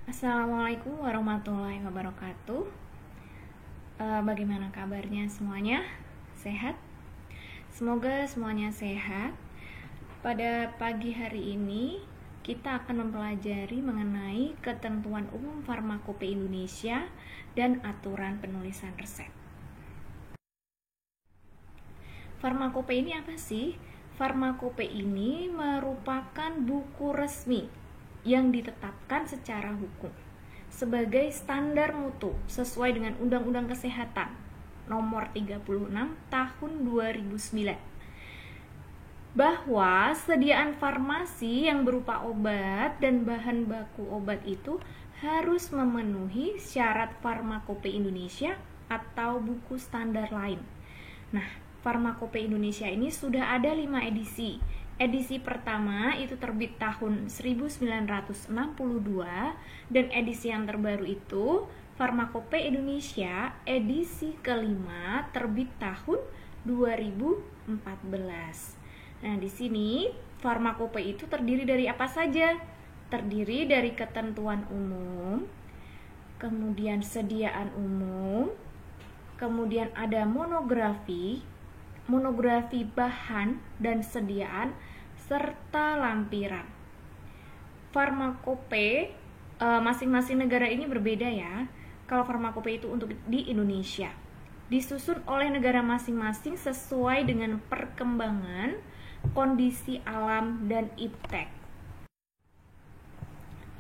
Assalamualaikum warahmatullahi wabarakatuh. Bagaimana kabarnya semuanya? Sehat? Semoga semuanya sehat. Pada pagi hari ini kita akan mempelajari mengenai ketentuan umum farmakope Indonesia dan aturan penulisan resep. Farmakope ini apa sih? Farmakope ini merupakan buku resmi yang ditetapkan secara hukum sebagai standar mutu sesuai dengan Undang-Undang Kesehatan Nomor 36 Tahun 2009, bahwa sediaan farmasi yang berupa obat dan bahan baku obat itu harus memenuhi syarat Farmakope Indonesia atau buku standar lain. Nah, Farmakope Indonesia ini sudah ada 5 edisi. Edisi pertama itu terbit tahun 1962 dan edisi yang terbaru itu Farmakope Indonesia edisi kelima terbit tahun 2014. Nah, di sini Farmakope itu terdiri dari apa saja? Terdiri dari ketentuan umum, kemudian sediaan umum, kemudian ada monografi bahan dan sediaan, serta lampiran. Farmakope masing-masing negara ini berbeda ya. Kalau farmakope itu untuk di Indonesia, disusun oleh negara masing-masing sesuai dengan perkembangan kondisi alam dan iptek.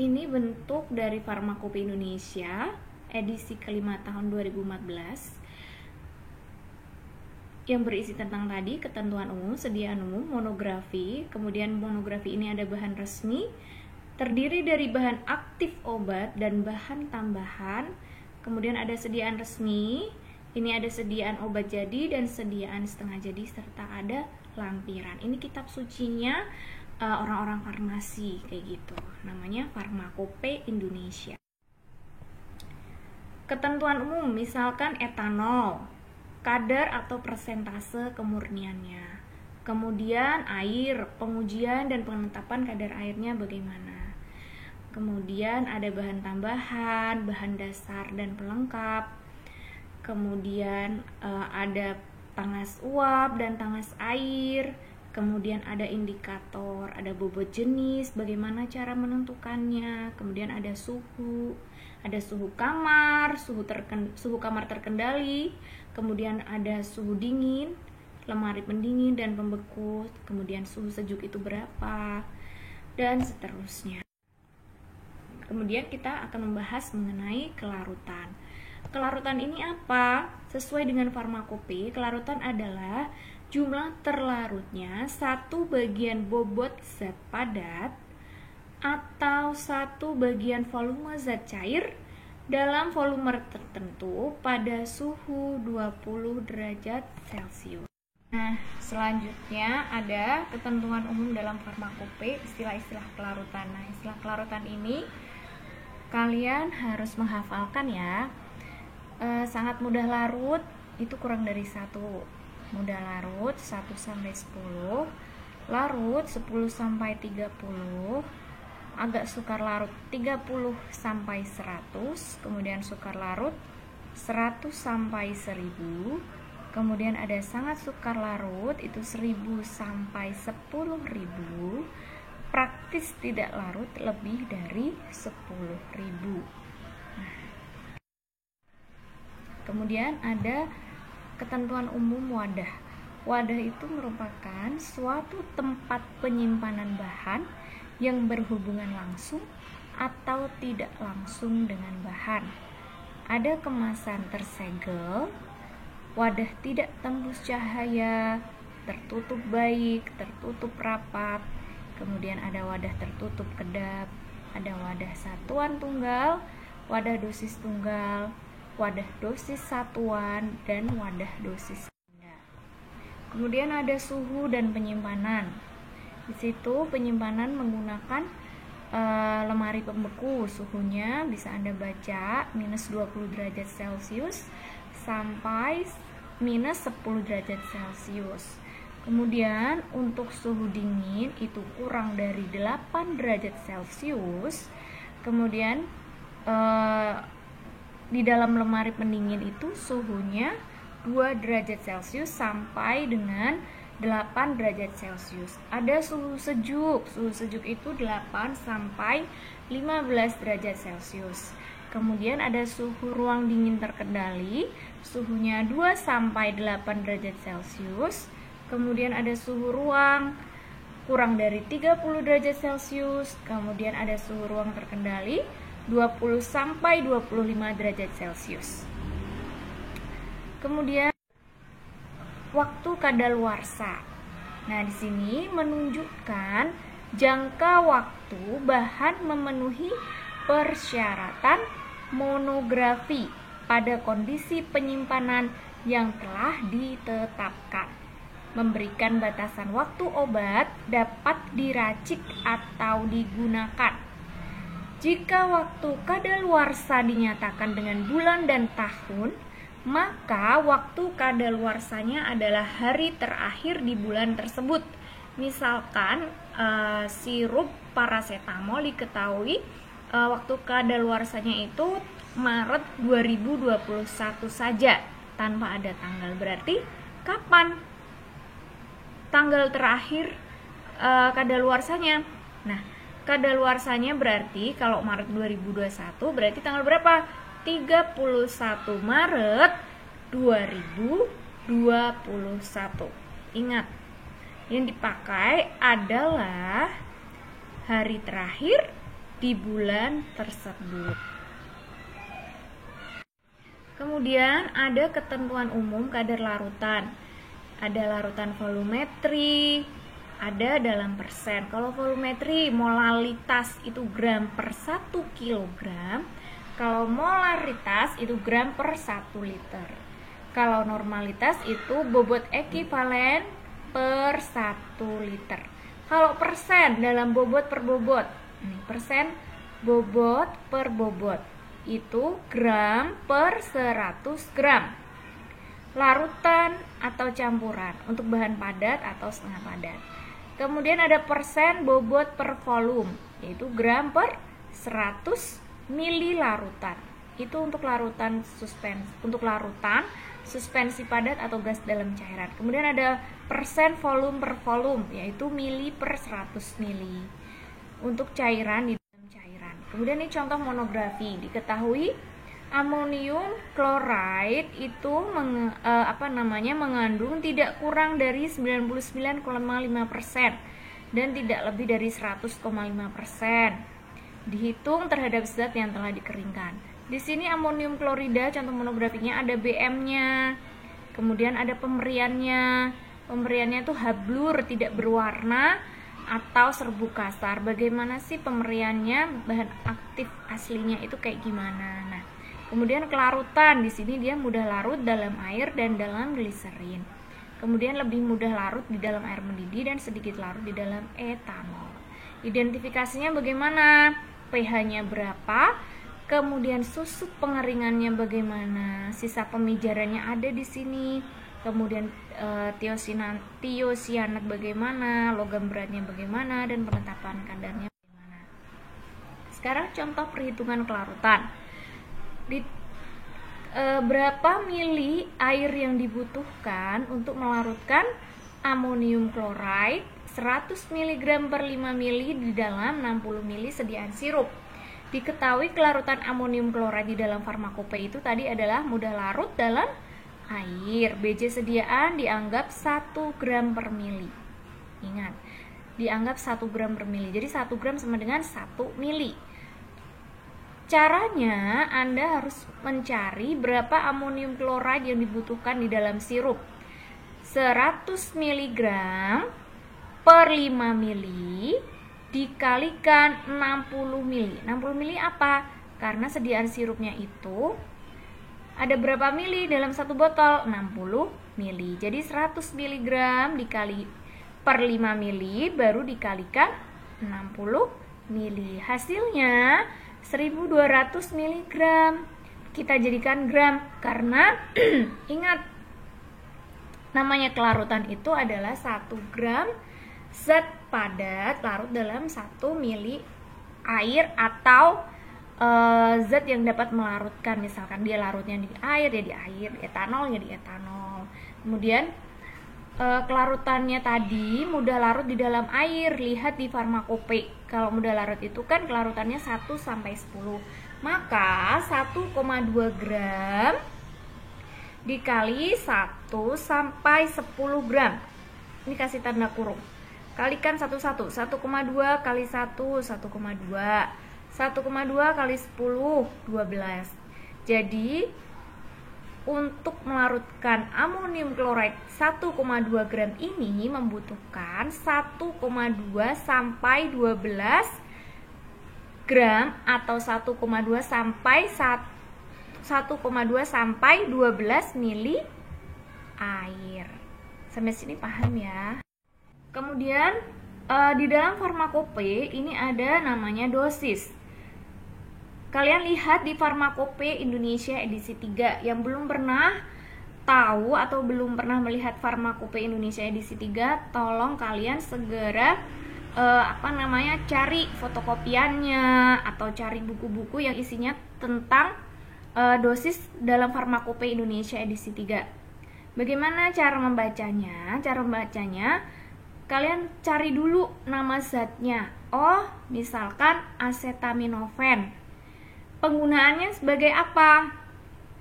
Ini bentuk dari Farmakope Indonesia edisi kelima tahun 2014 yang berisi tentang tadi ketentuan umum, sediaan umum, monografi. Kemudian monografi ini ada bahan resmi, terdiri dari bahan aktif obat dan bahan tambahan. Kemudian ada sediaan resmi, ini ada sediaan obat jadi dan sediaan setengah jadi, serta ada lampiran. Ini kitab sucinya orang-orang farmasi kayak gitu. Namanya Farmakope Indonesia. Ketentuan umum misalkan etanol, kadar atau persentase kemurniannya. Kemudian air, pengujian dan penetapan kadar airnya bagaimana. Kemudian ada bahan tambahan, bahan dasar dan pelengkap. Kemudian ada tangas uap dan tangas air. Kemudian ada indikator, ada bobot jenis, bagaimana cara menentukannya. Kemudian ada suhu kamar, suhu kamar terkendali. Kemudian ada suhu dingin, lemari pendingin dan pembeku. Kemudian suhu sejuk itu berapa, dan seterusnya. Kemudian kita akan membahas mengenai kelarutan. Kelarutan ini apa? Sesuai dengan farmakope, kelarutan adalah jumlah terlarutnya satu bagian bobot zat padat atau satu bagian volume zat cair dalam volume tertentu pada suhu 20 derajat Celcius. Nah, selanjutnya ada ketentuan umum dalam farmakope, istilah-istilah kelarutan. Nah, istilah kelarutan ini kalian harus menghafalkan ya. Sangat mudah larut itu kurang dari 1. Mudah larut 1 sampai 10. Larut 10 sampai 30. Agak sukar larut 30 sampai 100, kemudian sukar larut 100 sampai 1000, kemudian ada sangat sukar larut itu 1000 sampai 10.000, praktis tidak larut lebih dari 10.000. Kemudian ada ketentuan umum wadah. Wadah itu merupakan suatu tempat penyimpanan bahan yang berhubungan langsung atau tidak langsung dengan bahan. Ada kemasan tersegel, wadah tidak tembus cahaya, tertutup baik, tertutup rapat. Kemudian ada wadah tertutup kedap, ada wadah satuan tunggal, wadah dosis tunggal, wadah dosis satuan, dan wadah dosis ganda. Kemudian ada suhu dan penyimpanan. Di situ penyimpanan menggunakan lemari pembeku. Suhunya bisa Anda baca minus 20 derajat Celcius sampai minus 10 derajat Celcius. Kemudian untuk suhu dingin itu kurang dari 8 derajat Celcius. Kemudian di dalam lemari pendingin itu suhunya 2 derajat Celcius sampai dengan 8 derajat Celcius. Ada suhu sejuk itu 8 sampai 15 derajat Celcius. Kemudian ada suhu ruang dingin terkendali, suhunya 2 sampai 8 derajat Celcius. Kemudian ada suhu ruang kurang dari 30 derajat Celcius. Kemudian ada suhu ruang terkendali 20 sampai 25 derajat Celcius. Kemudian waktu kadaluarsa. Nah, di sini menunjukkan jangka waktu bahan memenuhi persyaratan monografi pada kondisi penyimpanan yang telah ditetapkan. Memberikan batasan waktu obat dapat diracik atau digunakan. Jika waktu kadaluarsa dinyatakan dengan bulan dan tahun, maka waktu kadaluarsanya adalah hari terakhir di bulan tersebut. Misalkan sirup paracetamol diketahui waktu kadaluarsanya itu Maret 2021 saja tanpa ada tanggal. Berarti kapan tanggal terakhir kadaluarsanya? Nah, kadaluarsanya berarti kalau Maret 2021 berarti tanggal berapa? 31 Maret 2021. Ingat, yang dipakai adalah hari terakhir di bulan tersebut. Kemudian ada ketentuan umum kadar larutan. Ada larutan volumetri, ada dalam persen. Kalau volumetri molalitas itu gram per 1 kilogram. Kalau molaritas itu gram per 1 liter. Kalau normalitas itu bobot ekivalen per 1 liter. Kalau persen dalam bobot per bobot. Ini persen bobot per bobot. Itu gram per 100 gram. Larutan atau campuran untuk bahan padat atau setengah padat. Kemudian ada persen bobot per volume, yaitu gram per 100 mili larutan. Itu untuk larutan suspensi padat atau gas dalam cairan. Kemudian ada persen volume per volume, yaitu mili per 100 mili untuk cairan di dalam cairan. Kemudian ini contoh monografi. Diketahui amonium chloride itu mengandung tidak kurang dari 99,5% dan tidak lebih dari 100,5%. Dihitung terhadap zat yang telah dikeringkan. Di sini amonium klorida, contoh monografinya ada BM-nya. Kemudian ada pemberiannya. Pemberiannya itu hablur, tidak berwarna atau serbuk kasar. Bagaimana sih pemberiannya? Bahan aktif aslinya itu kayak gimana? Nah, kemudian kelarutan. Di sini dia mudah larut dalam air dan dalam gliserin. Kemudian lebih mudah larut di dalam air mendidih dan sedikit larut di dalam etanol. Identifikasinya bagaimana? pH-nya berapa, kemudian susut pengeringannya bagaimana, sisa pemijarannya ada di sini, kemudian tiosianat bagaimana, logam beratnya bagaimana, dan penetapan kadarnya bagaimana. Sekarang contoh perhitungan kelarutan. Berapa mili air yang dibutuhkan untuk melarutkan amonium chloride 100 mg per 5 mili di dalam 60 mili sediaan sirup. Diketahui kelarutan amonium chloride di dalam farmakope itu tadi adalah mudah larut dalam air. BJ sediaan dianggap 1 gram per mili. Ingat, dianggap 1 gram per mili. Jadi 1 gram sama dengan 1 mili. Caranya, Anda harus mencari berapa amonium chloride yang dibutuhkan di dalam sirup. 100 mg per 5 mili dikalikan 60 mili. 60 mili apa? Karena sediaan sirupnya itu ada berapa mili dalam satu botol? 60 mili. Jadi 100 mg dikali per 5 mili baru dikalikan 60 mili. Hasilnya 1200 mg. Kita jadikan gram karena ingat, namanya kelarutan itu adalah 1 gram zat padat larut dalam 1 mili air atau zat yang dapat melarutkan, misalkan dia larutnya di air ya di air, etanol ya di etanol. Kemudian kelarutannya tadi mudah larut di dalam air, lihat di farmakope. Kalau mudah larut itu kan kelarutannya 1 sampai 10. Maka 1,2 gram dikali 1 sampai 10 gram. Ini kasih tanda kurung. Kalikan satu-satu. 1,2 kali 1, 1,2. 1,2 kali 10, 12. Jadi untuk melarutkan amonium klorida 1,2 gram ini membutuhkan 1,2 sampai 12 gram atau 1,2 sampai 1,2 sampai 12 mili air. Sampai sini paham ya? Kemudian di dalam farmakope ini ada namanya dosis. Kalian lihat di Farmakope Indonesia edisi 3. Yang belum pernah tahu atau belum pernah melihat Farmakope Indonesia edisi 3, tolong kalian segera cari fotokopiannya atau cari buku-buku yang isinya tentang dosis dalam Farmakope Indonesia edisi 3. Bagaimana cara membacanya? Cara membacanya kalian cari dulu nama zatnya. Oh, misalkan acetaminophen. Penggunaannya sebagai apa?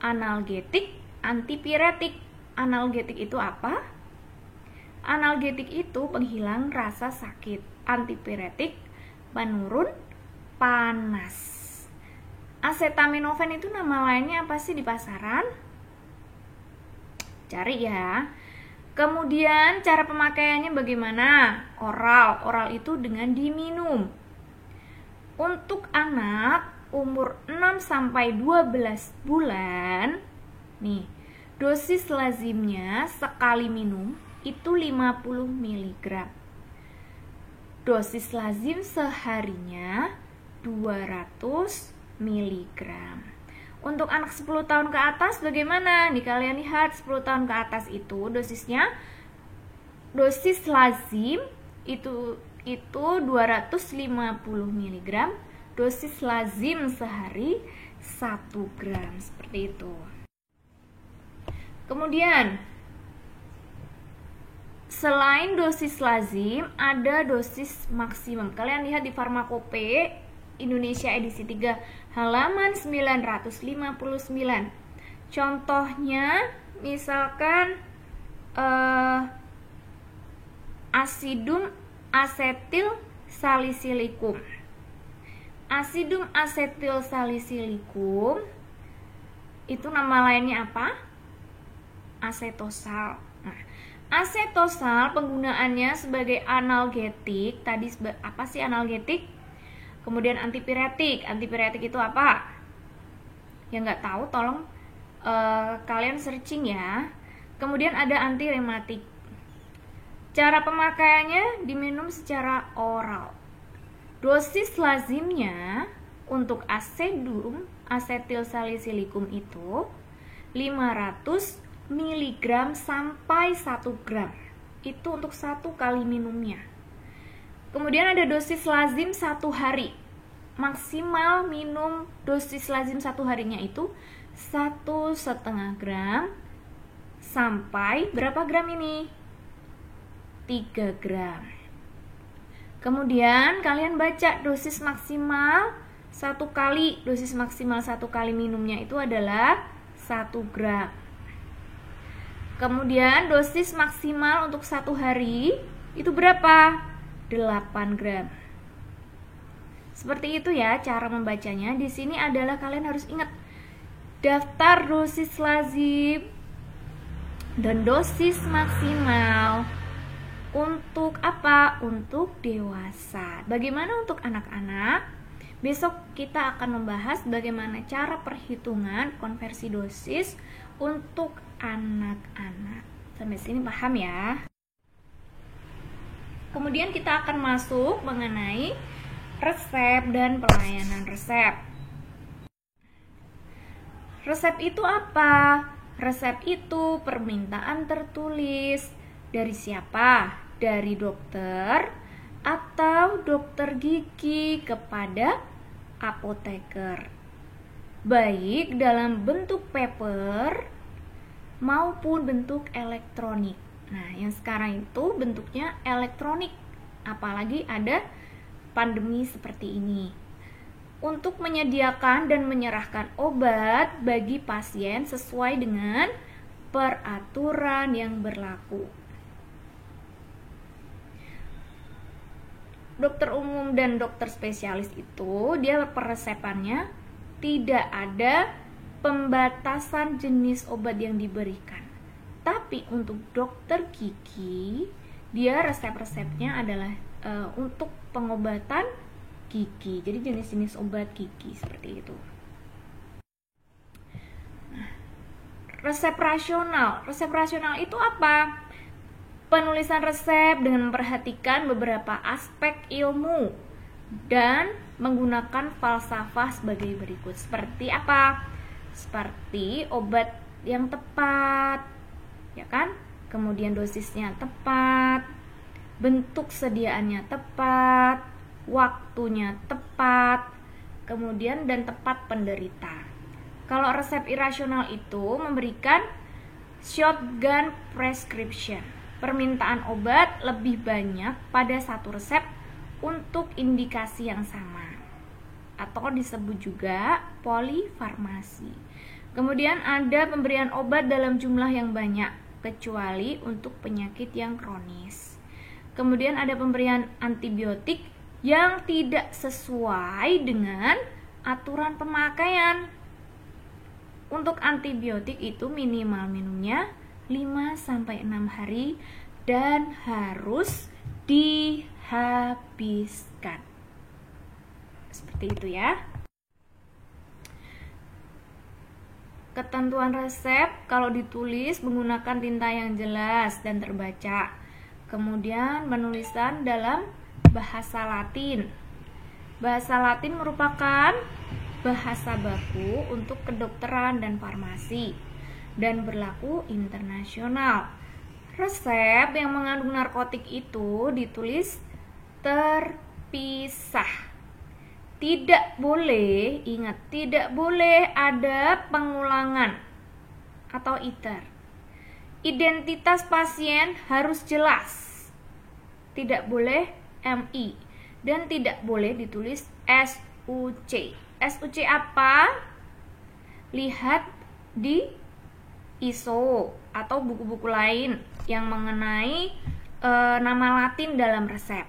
Analgetik, antipiretik. Analgetik itu apa? Analgetik itu penghilang rasa sakit. Antipiretik, penurun panas. Acetaminophen itu nama lainnya apa sih di pasaran? Cari ya. Kemudian cara pemakaiannya bagaimana? Oral. Oral itu dengan diminum. Untuk anak umur 6 sampai 12 bulan, nih, dosis lazimnya sekali minum itu 50 mg. Dosis lazim seharinya 200 mg. Untuk anak 10 tahun ke atas bagaimana? Nih kalian lihat 10 tahun ke atas itu dosisnya, dosis lazim itu 250 mg. Dosis lazim sehari 1 gram, seperti itu. Kemudian selain dosis lazim ada dosis maksimum. Kalian lihat di Farmakope Indonesia edisi 3 halaman 959. Contohnya misalkan asidum asetil salisilikum. Asidum asetil salisilikum itu nama lainnya apa? Asetosal. Nah, asetosal penggunaannya sebagai analgetik. Tadi apa sih analgetik? Kemudian antipiretik. Antipiretik itu apa? Yang nggak tahu tolong kalian searching ya. Kemudian ada antirematik. Cara pemakaiannya diminum secara oral. Dosis lazimnya untuk asedum asetil salisilikum itu 500 mg sampai 1 gram. Itu untuk 1 kali minumnya. Kemudian ada dosis lazim 1 hari. Maksimal minum dosis lazim 1 harinya itu 1,5 gram sampai berapa gram ini? 3 gram. Kemudian kalian baca dosis maksimal 1 kali. Dosis maksimal 1 kali minumnya itu adalah 1 gram. Kemudian dosis maksimal untuk 1 hari itu berapa? 8 gram. Seperti itu ya cara membacanya. Di sini adalah kalian harus ingat daftar dosis lazim dan dosis maksimal. Untuk apa? Untuk dewasa. Bagaimana untuk anak-anak? Besok kita akan membahas bagaimana cara perhitungan konversi dosis untuk anak-anak. Sampai sini paham ya? Kemudian kita akan masuk mengenai resep dan pelayanan resep. Resep itu apa? Resep itu permintaan tertulis. Dari siapa? Dari dokter atau dokter gigi kepada apoteker. baik dalam bentuk paper maupun bentuk elektronik. Nah, yang sekarang itu bentuknya elektronik, apalagi ada pandemi seperti ini. Untuk menyediakan dan menyerahkan obat bagi pasien sesuai dengan peraturan yang berlaku. Dokter umum dan dokter spesialis itu dia peresepannya tidak ada pembatasan jenis obat yang diberikan. Tapi untuk dokter gigi, dia resep-resepnya adalah untuk pengobatan gigi. Jadi jenis-jenis obat gigi seperti itu. Nah, resep rasional. Resep rasional itu apa? Penulisan resep dengan memperhatikan beberapa aspek ilmu dan menggunakan falsafah sebagai berikut. Seperti apa? Seperti obat yang tepat, ya kan? Kemudian dosisnya tepat, bentuk sediaannya tepat, waktunya tepat, kemudian dan tepat penderita. Kalau resep irasional itu memberikan shotgun prescription. Permintaan obat lebih banyak pada satu resep untuk indikasi yang sama, atau disebut juga polifarmasi. Kemudian ada pemberian obat dalam jumlah yang banyak, kecuali untuk penyakit yang kronis. Kemudian ada pemberian antibiotik yang tidak sesuai dengan aturan pemakaian. Untuk antibiotik itu minimal minumnya 5-6 hari dan harus dihabiskan. Seperti itu ya. Ketentuan resep kalau ditulis menggunakan tinta yang jelas dan terbaca. Kemudian penulisan dalam bahasa Latin. Bahasa Latin merupakan bahasa baku untuk kedokteran dan farmasi dan berlaku internasional. Resep yang mengandung narkotik itu ditulis terpisah. Tidak boleh, ingat, tidak boleh ada pengulangan atau iter. Identitas pasien harus jelas. Tidak boleh MI dan tidak boleh ditulis SUC. SUC apa? Lihat di ISO atau buku-buku lain yang mengenai nama Latin dalam resep.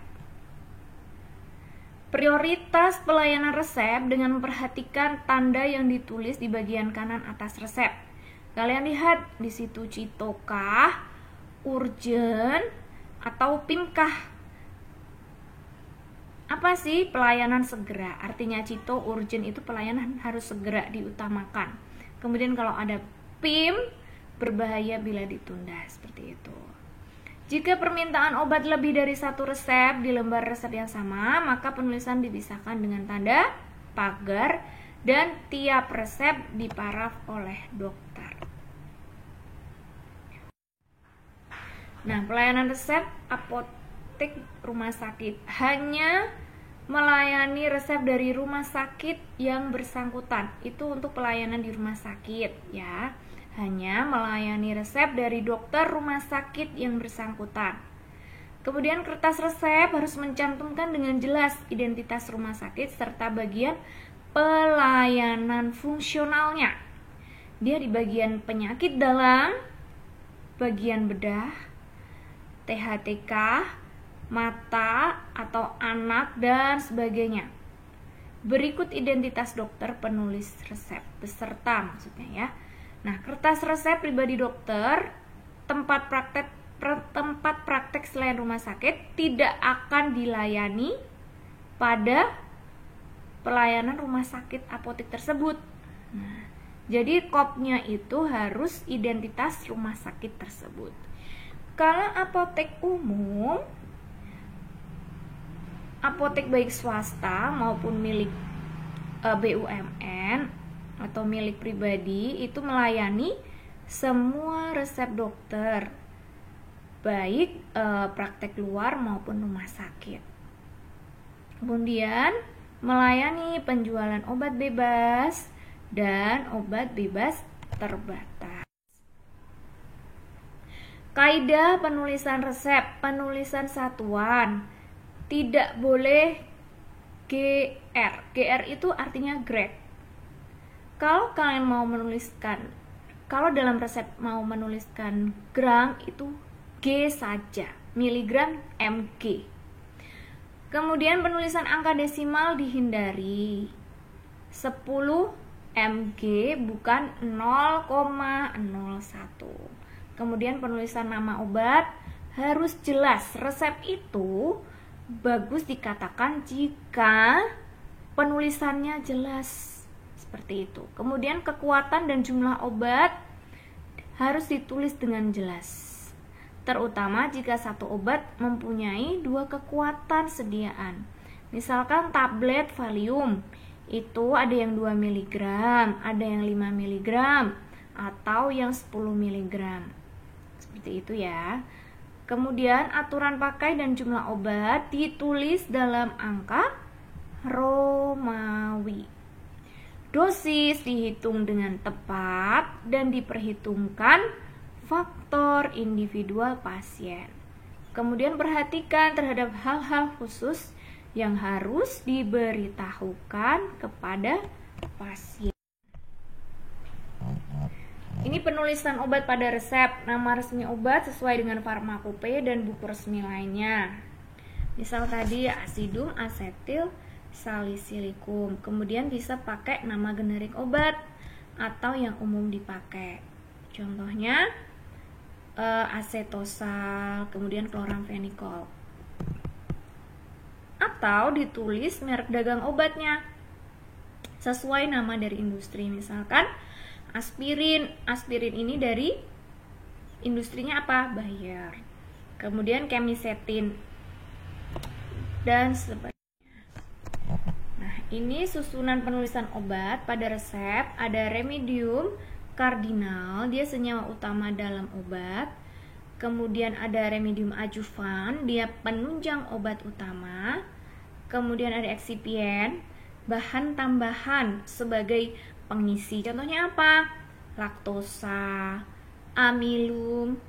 Prioritas pelayanan resep dengan memperhatikan tanda yang ditulis di bagian kanan atas resep. Kalian lihat di situ citokah, urgent, atau PIMkah. Apa sih pelayanan segera? Artinya cito, urgent itu pelayanan harus segera diutamakan. Kemudian kalau ada PIM, berbahaya bila ditunda, seperti itu. Jika permintaan obat lebih dari satu resep di lembar resep yang sama, maka penulisan dipisahkan dengan tanda pagar dan tiap resep diparaf oleh dokter. Nah, pelayanan resep apotek rumah sakit hanya melayani resep dari rumah sakit yang bersangkutan. Itu untuk pelayanan di rumah sakit ya. Hanya melayani resep dari dokter rumah sakit yang bersangkutan. Kemudian kertas resep harus mencantumkan dengan jelas identitas rumah sakit serta bagian pelayanan fungsionalnya. Dia di bagian penyakit dalam, bagian bedah, THTK, mata atau anak dan sebagainya. Berikut identitas dokter penulis resep beserta maksudnya ya. Nah, kertas resep pribadi dokter, tempat praktek selain rumah sakit tidak akan dilayani pada pelayanan rumah sakit apotek tersebut. Nah, jadi kopnya itu harus identitas rumah sakit tersebut. Kalau apotek umum, apotek baik swasta maupun milik BUMN atau milik pribadi itu melayani semua resep dokter, baik praktek luar maupun rumah sakit. Kemudian melayani penjualan obat bebas dan obat bebas terbatas. Kaidah penulisan resep, penulisan satuan, tidak boleh GR. GR itu artinya grade. Kalau kalian mau menuliskan, kalau dalam resep mau menuliskan gram itu G saja, miligram mg. Kemudian penulisan angka desimal dihindari. 10 mg bukan 0,01. Kemudian penulisan nama obat harus jelas. Resep itu bagus dikatakan jika penulisannya jelas. Seperti itu. Kemudian kekuatan dan jumlah obat harus ditulis dengan jelas. Terutama jika satu obat mempunyai 2 kekuatan sediaan. Misalkan tablet Valium, itu ada yang 2 mg, ada yang 5 mg, atau yang 10 mg. Seperti itu ya. Kemudian aturan pakai dan jumlah obat ditulis dalam angka Romawi. Dosis dihitung dengan tepat dan diperhitungkan faktor individual pasien. Kemudian perhatikan terhadap hal-hal khusus yang harus diberitahukan kepada pasien. Ini penulisan obat pada resep. Nama resmi obat sesuai dengan farmakope dan buku resmi lainnya. Misal tadi asidum asetil salicilikum. Kemudian bisa pakai nama generik obat atau yang umum dipakai. Contohnya asetosal, kemudian chloramphenicol. Atau ditulis merek dagang obatnya sesuai nama dari industri. Misalkan aspirin. Aspirin ini dari industrinya apa? Bayer. Kemudian kemisetin dan sebagainya. Nah, ini susunan penulisan obat pada resep. Ada remedium kardinal, dia senyawa utama dalam obat. Kemudian ada remedium adjuvan, dia penunjang obat utama. Kemudian ada eksipien, bahan tambahan sebagai pengisi. Contohnya apa? Laktosa, amilum,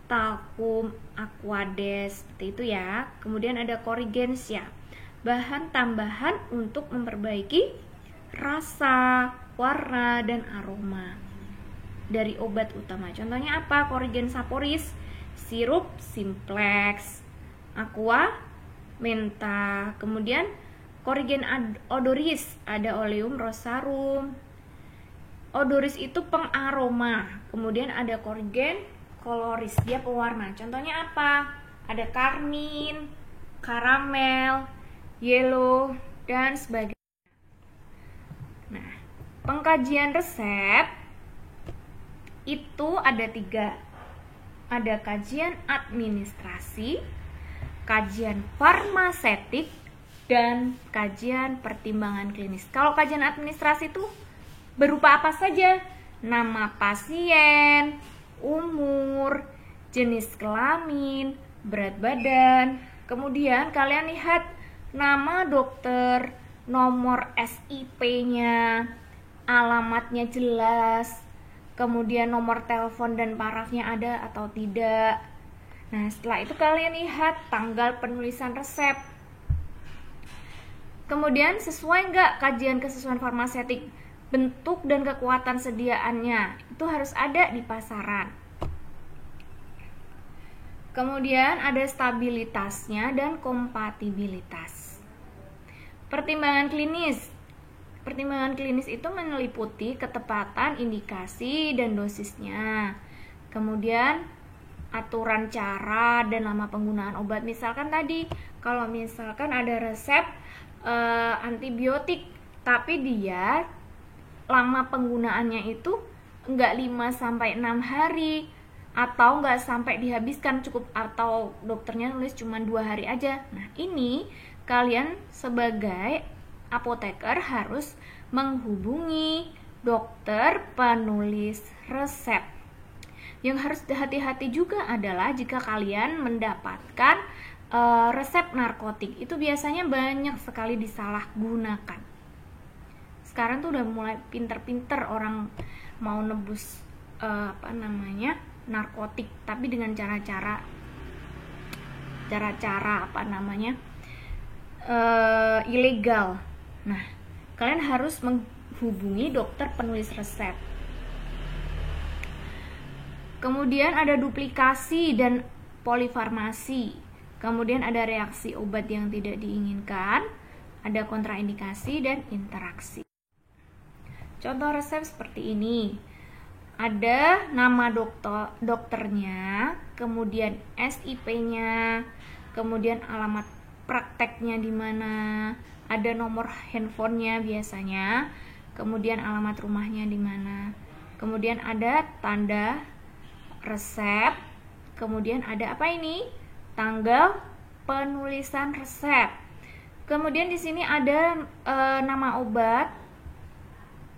talkum, aquades, seperti itu ya. Kemudian ada korigensia, bahan tambahan untuk memperbaiki rasa, warna, dan aroma dari obat utama. Contohnya apa? Korigen saporis, sirup simplex, aqua menta. Kemudian korigen odoris, ada oleum rosarum. Odoris itu pengaroma. Kemudian ada korigen koloris, dia pewarna. Contohnya apa? Ada karmin, karamel, yellow, dan sebagainya. Nah, pengkajian resep itu ada 3. Ada kajian administrasi, kajian farmasetik, dan kajian pertimbangan klinis. Kalau kajian administrasi itu berupa apa saja? Nama pasien, umur, jenis kelamin, berat badan. Kemudian kalian lihat nama dokter, nomor SIP-nya, alamatnya jelas. Kemudian nomor telepon dan parafnya ada atau tidak. Nah, setelah itu kalian lihat tanggal penulisan resep. Kemudian sesuai nggak kajian kesesuaian farmasetik? Bentuk dan kekuatan sediaannya itu harus ada di pasaran. Kemudian ada stabilitasnya dan kompatibilitas. Pertimbangan klinis. Pertimbangan klinis itu meliputi ketepatan indikasi dan dosisnya. Kemudian aturan cara dan lama penggunaan obat. Misalkan tadi, kalau misalkan ada resep antibiotik, tapi dia lama penggunaannya itu enggak 5-6 hari, atau enggak sampai dihabiskan cukup, atau dokternya nulis cuma 2 hari aja. Nah, ini kalian sebagai apoteker harus menghubungi dokter penulis resep. Yang harus hati-hati juga adalah jika kalian mendapatkan resep narkotik, itu biasanya banyak sekali disalahgunakan. sekarang tuh udah mulai pinter-pinter orang mau nebus narkotik, tapi dengan cara-cara ilegal. Nah, kalian harus menghubungi dokter penulis resep. Kemudian ada duplikasi dan polifarmasi. Kemudian ada reaksi obat yang tidak diinginkan, ada kontraindikasi dan interaksi. Contoh resep seperti ini. Ada nama dokternya, kemudian SIP-nya, kemudian alamat prakteknya di mana, ada nomor handphonenya biasanya, kemudian alamat rumahnya di mana, kemudian ada tanda resep, kemudian ada apa ini? Tanggal penulisan resep. Kemudian di sini ada nama obat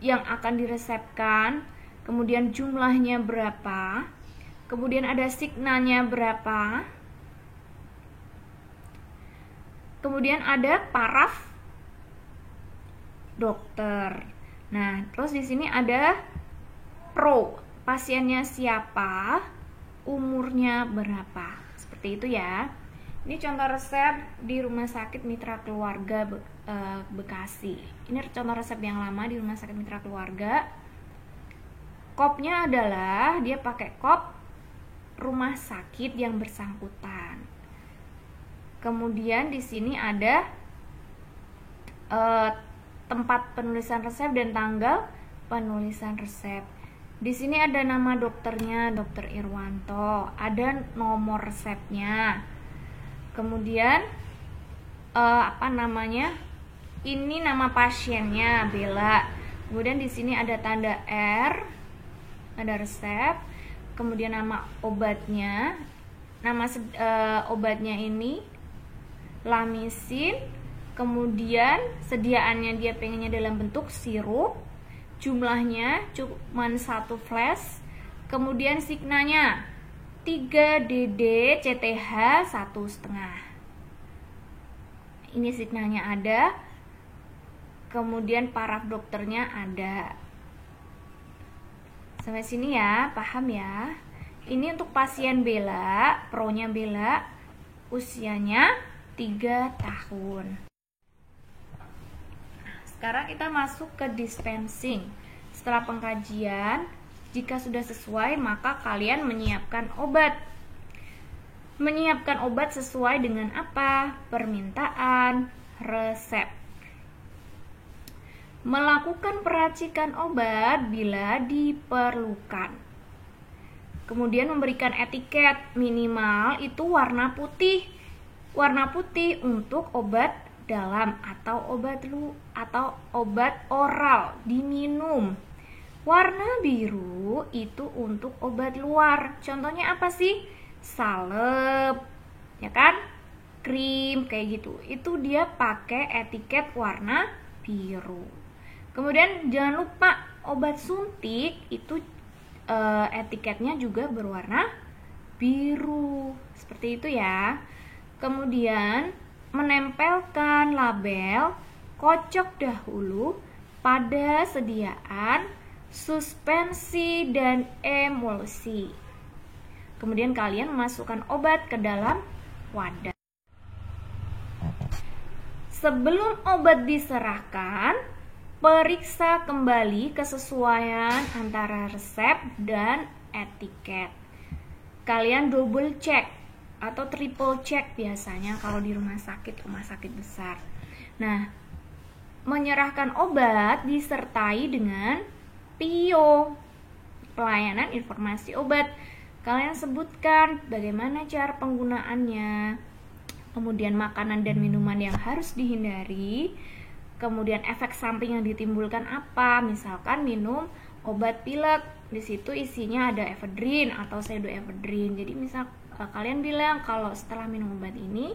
yang akan diresepkan, kemudian jumlahnya berapa, kemudian ada signalnya berapa, kemudian ada paraf dokter. Nah, terus di sini ada pasiennya siapa, umurnya berapa, seperti itu ya. Ini contoh resep di Rumah Sakit Mitra Keluarga Bekasi. Ini contoh resep yang lama di Rumah Sakit Mitra Keluarga. Kopnya adalah dia pakai kop rumah sakit yang bersangkutan. Kemudian di sini ada tempat penulisan resep dan tanggal penulisan resep. Di sini ada nama dokternya, Dr. Irwanto, ada nomor resepnya. Kemudian ini nama pasiennya Bella. Kemudian di sini ada tanda R, ada resep. Kemudian nama obatnya, obatnya ini Lamisin. Kemudian sediaannya dia pengennya dalam bentuk sirup, jumlahnya cuma 1 flash. Kemudian signanya 3DD CTH 1,5. Ini signalnya ada. Kemudian paraf dokternya ada. Sampai sini ya, paham ya? Ini untuk pasien Bella, pronya Bella, usianya 3 tahun. Sekarang kita masuk ke dispensing. Setelah pengkajian, jika sudah sesuai, maka kalian menyiapkan obat. Menyiapkan obat sesuai dengan apa? Permintaan resep. Melakukan peracikan obat bila diperlukan. Kemudian memberikan etiket minimal itu warna putih. Warna putih untuk obat dalam atau obat oral diminum. Warna biru itu untuk obat luar. Contohnya apa sih? Salep, ya kan? Krim kayak gitu. Itu dia pakai etiket warna biru. Kemudian jangan lupa obat suntik itu etiketnya juga berwarna biru. Seperti itu ya. Kemudian menempelkan label, kocok dahulu pada sediaan, suspensi, dan emulsi. Kemudian kalian memasukkan obat ke dalam wadah. Sebelum obat diserahkan, periksa kembali kesesuaian antara resep dan etiket. Kalian double check atau triple check biasanya kalau di rumah sakit besar. Nah, menyerahkan obat disertai dengan PIO, pelayanan informasi obat. Kalian sebutkan bagaimana cara penggunaannya, kemudian makanan dan minuman yang harus dihindari, kemudian efek samping yang ditimbulkan apa. Misalkan minum obat pilek, di situ isinya ada efedrin atau pseudoefedrin. Jadi misal kalian bilang kalau setelah minum obat ini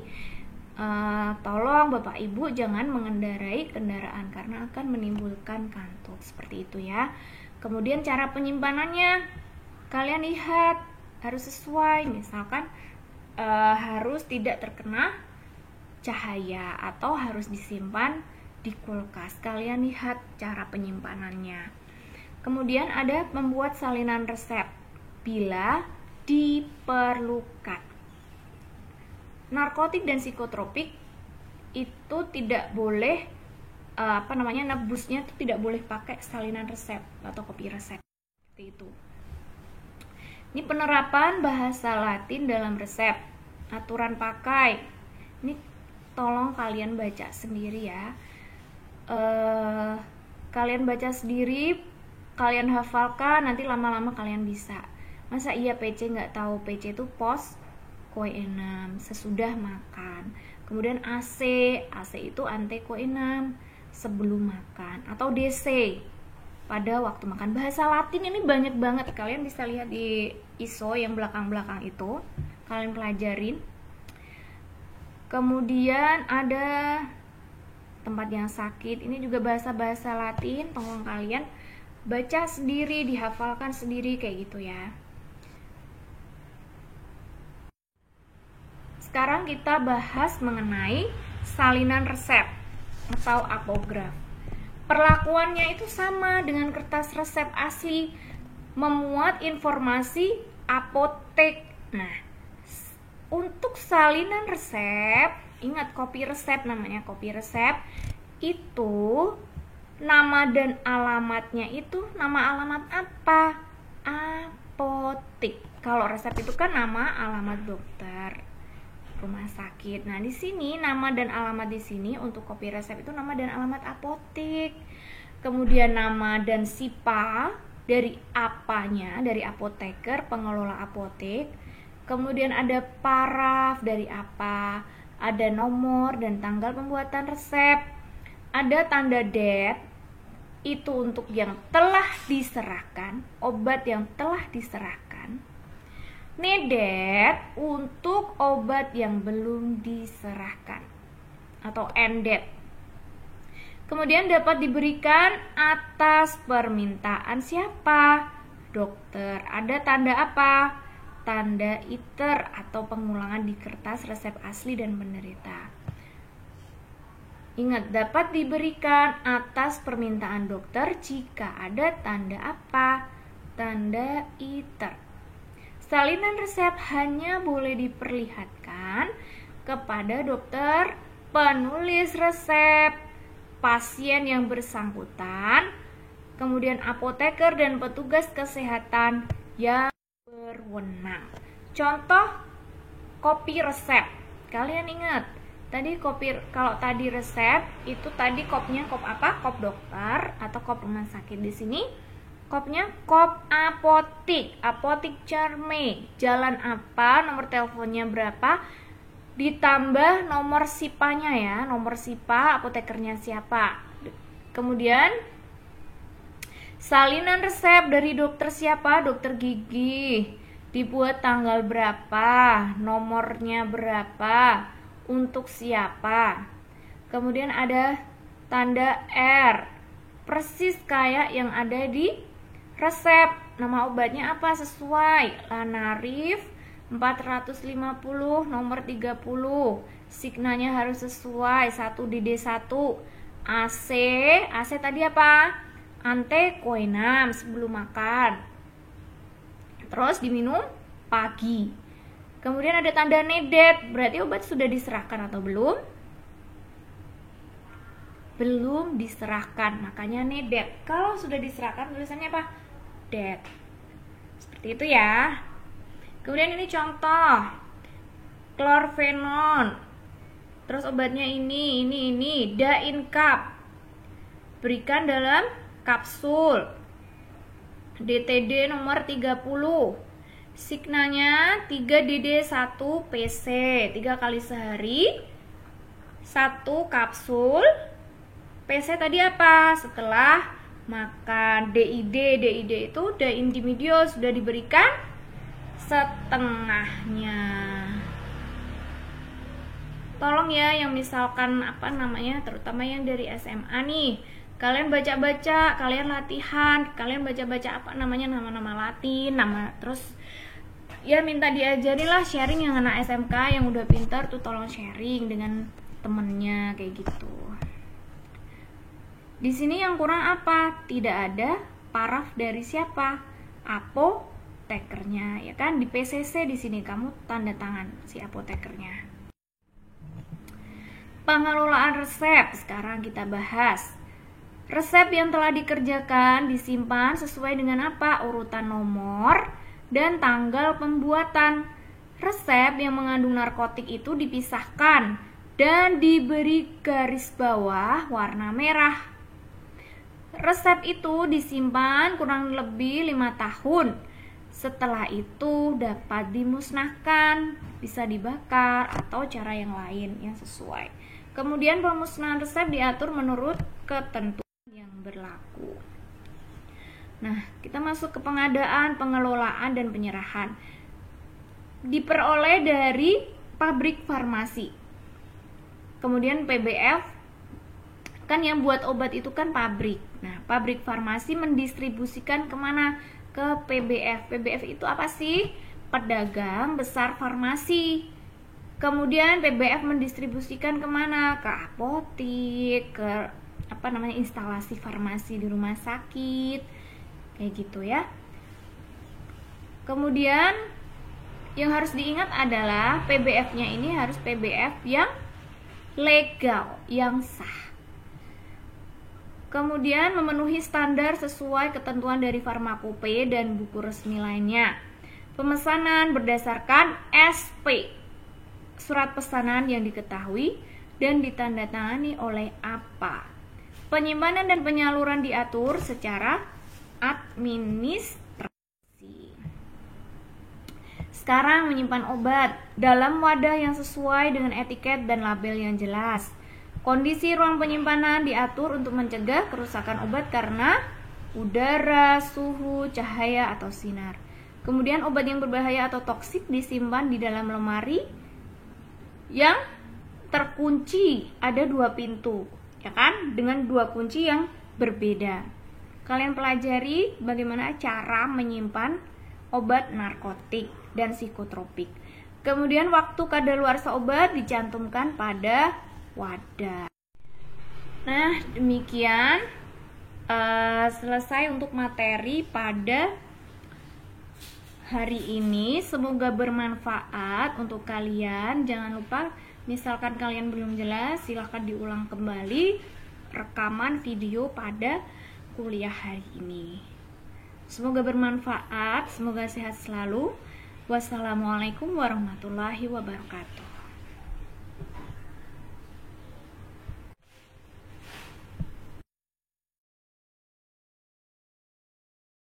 tolong Bapak Ibu jangan mengendarai kendaraan karena akan menimbulkan kantuk, seperti itu ya. Kemudian cara penyimpanannya kalian lihat harus sesuai, misalkan harus tidak terkena cahaya atau harus disimpan di kulkas. Kalian lihat cara penyimpanannya. Kemudian ada membuat salinan resep bila diperlukan. Narkotik dan psikotropik itu tidak boleh nebusnya itu tidak boleh pakai salinan resep atau kopi resep. Seperti itu. Ini penerapan bahasa Latin dalam resep. Aturan pakai. Ini tolong kalian baca sendiri ya. Kalian baca sendiri, kalian hafalkan, nanti lama-lama kalian bisa. Masa iya PC nggak tahu? PC itu post koenam, sesudah makan. Kemudian AC itu ante koenam, sebelum makan. Atau DC, pada waktu makan. Bahasa Latin ini banyak banget, kalian bisa lihat di ISO yang belakang-belakang itu, kalian pelajarin. Kemudian ada tempat yang sakit, ini juga bahasa-bahasa Latin, tolong kalian baca sendiri, dihafalkan sendiri kayak gitu ya. Sekarang kita bahas mengenai salinan resep atau apograf. Perlakuannya itu sama dengan kertas resep asli, memuat informasi apotek. Nah, untuk salinan resep, ingat kopi resep namanya, kopi resep itu nama dan alamatnya itu nama alamat apa? Apotek. Kalau resep itu kan nama alamat dokter, rumah sakit. Nah, di sini nama dan alamat di sini untuk kopi resep itu nama dan alamat apotek. Kemudian nama dan SIPA dari apanya, dari apoteker, pengelola apotek. Kemudian ada paraf dari apa, ada nomor dan tanggal pembuatan resep. Ada tanda det, itu untuk yang telah diserahkan, obat yang telah diserahkan. Nedet untuk obat yang belum diserahkan atau endet. Kemudian dapat diberikan atas permintaan siapa? Dokter. Ada tanda apa? Tanda iter atau pengulangan di kertas resep asli dan penderita. Ingat, dapat diberikan atas permintaan dokter jika ada tanda apa? Tanda iter. Salinan resep hanya boleh diperlihatkan kepada dokter penulis resep, pasien yang bersangkutan, kemudian apoteker dan petugas kesehatan yang berwenang. Contoh kopi resep. Kalian ingat, tadi kalau tadi resep itu tadi kopnya kop apa? Kop dokter atau kop rumah sakit. Di sini kopnya kop apotik, apotik Cerme, jalan apa, nomor teleponnya berapa, ditambah nomor SIPA-nya ya, nomor SIPA apotekernya siapa. Kemudian salinan resep dari dokter siapa, dokter gigi, dibuat tanggal berapa, nomornya berapa, untuk siapa. Kemudian ada tanda R, persis kayak yang ada di resep. Nama obatnya apa? Sesuai. Lanarif 450 nomor 30. Signanya harus sesuai 1DD1. AC tadi apa? Ante koenam, sebelum makan. Terus diminum pagi. Kemudian ada tanda nedet, berarti obat sudah diserahkan atau belum? Belum diserahkan, makanya nedet. Kalau sudah diserahkan tulisannya apa? Det. Seperti itu ya. Kemudian ini contoh klorfenon. Terus obatnya ini Daincap. Berikan dalam kapsul. DTD nomor 30. Signanya 3DD1PC, 3 kali sehari, 1 kapsul. PC tadi apa? Setelah makan. DID itu Daindimedio sudah diberikan setengahnya. Tolong ya yang misalkan terutama yang dari SMA nih, kalian baca-baca, kalian latihan, kalian baca-baca nama-nama Latin, terus ya minta diajarin lah, sharing yang anak SMK yang udah pintar tuh, tolong sharing dengan temennya kayak gitu. Di sini yang kurang apa? Tidak ada paraf dari siapa? Apotekernya, ya kan? Di PCC di sini kamu tanda tangan si apotekernya. Pengelolaan resep sekarang kita bahas. Resep yang telah dikerjakan disimpan sesuai dengan apa? Urutan nomor dan tanggal pembuatan. Resep yang mengandung narkotik itu dipisahkan dan diberi garis bawah warna merah. Resep itu disimpan kurang lebih 5 tahun. Setelah itu dapat dimusnahkan, bisa dibakar atau cara yang lain yang sesuai. Kemudian pemusnahan resep diatur menurut ketentuan yang berlaku. Nah, kita masuk ke pengadaan, pengelolaan, dan penyerahan. Diperoleh dari pabrik farmasi. Kemudian PBF, kan yang buat obat itu kan pabrik. Nah, pabrik farmasi mendistribusikan kemana? Ke PBF. PBF itu apa sih? Pedagang besar farmasi. Kemudian PBF mendistribusikan kemana? Ke apotik, ke instalasi farmasi di rumah sakit, kayak gitu ya. Kemudian yang harus diingat adalah PBF-nya ini harus PBF yang legal, yang sah. Kemudian memenuhi standar sesuai ketentuan dari Farmakope dan buku resmi lainnya. Pemesanan berdasarkan SP, surat pesanan yang diketahui dan ditandatangani oleh apa. Penyimpanan dan penyaluran diatur secara administrasi. Sekarang menyimpan obat dalam wadah yang sesuai dengan etiket dan label yang jelas. Kondisi ruang penyimpanan diatur untuk mencegah kerusakan obat karena udara, suhu, cahaya, atau sinar. Kemudian obat yang berbahaya atau toksik disimpan di dalam lemari yang terkunci, ada 2 pintu, ya kan? Dengan 2 kunci yang berbeda. Kalian pelajari bagaimana cara menyimpan obat narkotik dan psikotropik. Kemudian waktu kadaluarsa obat dicantumkan pada wadah. Nah, demikian selesai untuk materi pada hari ini. Semoga bermanfaat untuk kalian. Jangan lupa, misalkan kalian belum jelas, silahkan diulang kembali rekaman video pada kuliah hari ini. Semoga bermanfaat, semoga sehat selalu. Wassalamualaikum warahmatullahi wabarakatuh.